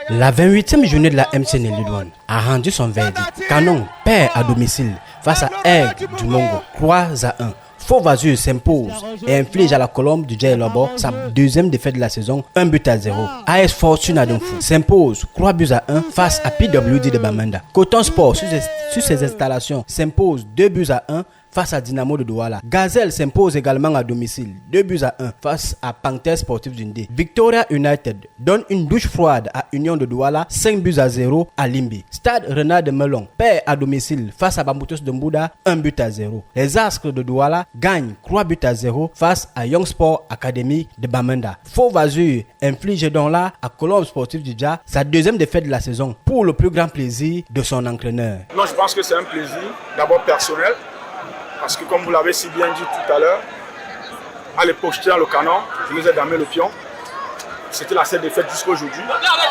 La 28e journée de la MCN Ligue 1 a rendu son verdict. Canon perd à domicile face à Aigle du Mongo 3-1. Faux Vazur s'impose et inflige à la Colombe du Djei Lobo sa deuxième défaite de la saison, 1-0. AS Fortuna Donfou s'impose 3-1 face à PWD de Bamenda. Coton Sport sur ses installations s'impose 2-1 face à Dynamo de Douala. Gazelle s'impose également à domicile 2-1 face à Panthère Sportif d'Undé. Victoria United donne une douche froide à Union de Douala 5-0 à Limbi. Stade Renard de Melon perd à domicile face à Bambutos de Mbouda 1-0. Les Astres de Douala gagnent 3-0 face à Young Sport Academy de Bamenda. Faux Vazur inflige donc là à Colombe Sportif du Dja sa deuxième défaite de la saison pour le plus grand plaisir de son entraîneur. Non, je pense que c'est un plaisir d'abord personnel. Parce que comme vous l'avez si bien dit tout à l'heure, à l'époque j'étais dans le canon, je nous ai damé le pion. C'était la seule défaite jusqu'à aujourd'hui.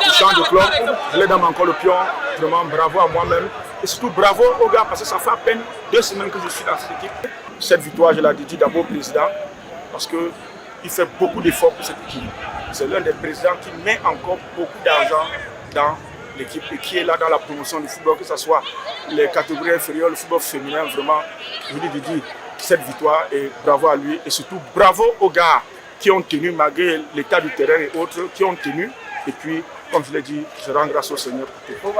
Je change de club, je les dame encore le pion. Vraiment bravo à moi-même. Et surtout bravo aux gars parce que ça fait à peine 2 semaines que je suis dans cette équipe. Cette victoire, je l'ai dit d'abord au président parce qu'il fait beaucoup d'efforts pour cette équipe. C'est l'un des présidents qui met encore beaucoup d'argent dans l'équipe et qui est là dans la promotion du football, que ce soit les catégories inférieures, le football féminin, vraiment, je vous dis cette victoire et bravo à lui et surtout bravo aux gars qui ont tenu malgré l'état du terrain et autres, qui ont tenu et puis, comme je l'ai dit, je rends grâce au Seigneur pour tout.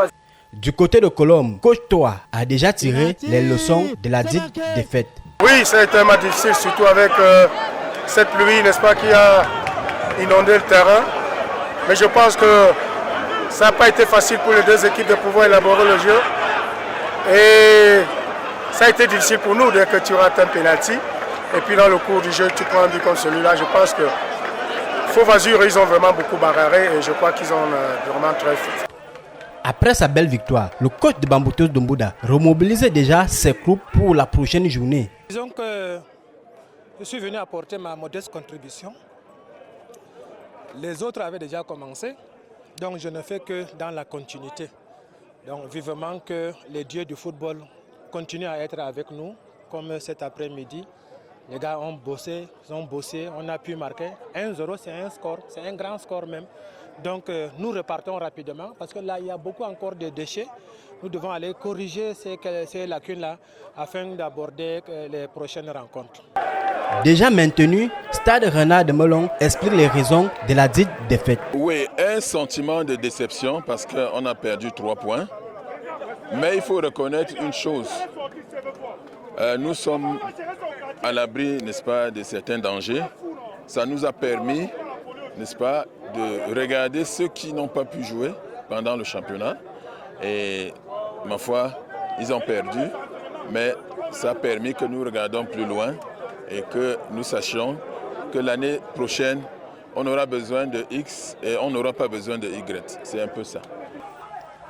Du côté de Colombe, coach Toa a déjà tiré les leçons de la dite défaite. Oui, ça a été un match difficile, surtout avec cette pluie, n'est-ce pas, qui a inondé le terrain, mais je pense que ça n'a pas été facile pour les deux équipes de pouvoir élaborer le jeu. Et ça a été difficile pour nous dès que tu rates un penalty. Et puis dans le cours du jeu, tu prends un but comme celui-là. Je pense que Faux Vazur, ils ont vraiment beaucoup barré et je crois qu'ils ont vraiment très fort. Après sa belle victoire, le coach de Bambutos de Mbouda remobilisait déjà ses groupes pour la prochaine journée. Disons que je suis venu apporter ma modeste contribution. Les autres avaient déjà commencé. Donc je ne fais que dans la continuité. Donc vivement que les dieux du football continuent à être avec nous, comme cet après-midi. Les gars ont bossé, on a pu marquer 1-0, c'est un score, c'est un grand score même. Donc nous repartons rapidement parce que là il y a beaucoup encore de déchets. Nous devons aller corriger ces lacunes-là afin d'aborder les prochaines rencontres. Déjà maintenu, Stade Renard de Melon explique les raisons de la dite défaite. Oui, un sentiment de déception parce qu'on a perdu 3 points. Mais il faut reconnaître une chose. Nous sommes à l'abri, n'est-ce pas, de certains dangers. Ça nous a permis, n'est-ce pas, de regarder ceux qui n'ont pas pu jouer pendant le championnat. Et ma foi, ils ont perdu. Mais ça a permis que nous regardions plus loin et que nous sachions que l'année prochaine, on aura besoin de X et on n'aura pas besoin de Y. C'est un peu ça.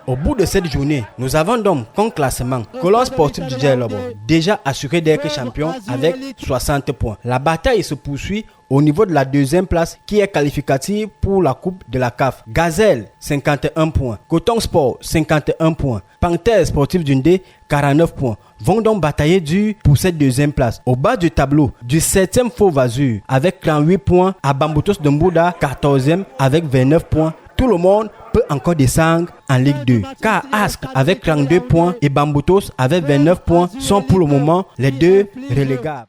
Au bout de cette journée, nous avons donc comme classement Colombe Sportif du Djei Lobo, déjà assuré d'être champion avec 60 points. La bataille se poursuit au niveau de la deuxième place qui est qualificative pour la Coupe de la CAF. Gazelle, 51 points. Coton Sport, 51 points. Panthère Sportif d'Undé, 49 points. Vont donc batailler dur pour cette deuxième place. Au bas du tableau, du 7e Faux Vazur avec 38 points à Bambutos de Mbouda, 14e avec 29 points. Tout le monde peut encore descendre en Ligue 2. Car Ascq avec 32 points et Bambutos avec 29 points sont pour le moment les deux relégables.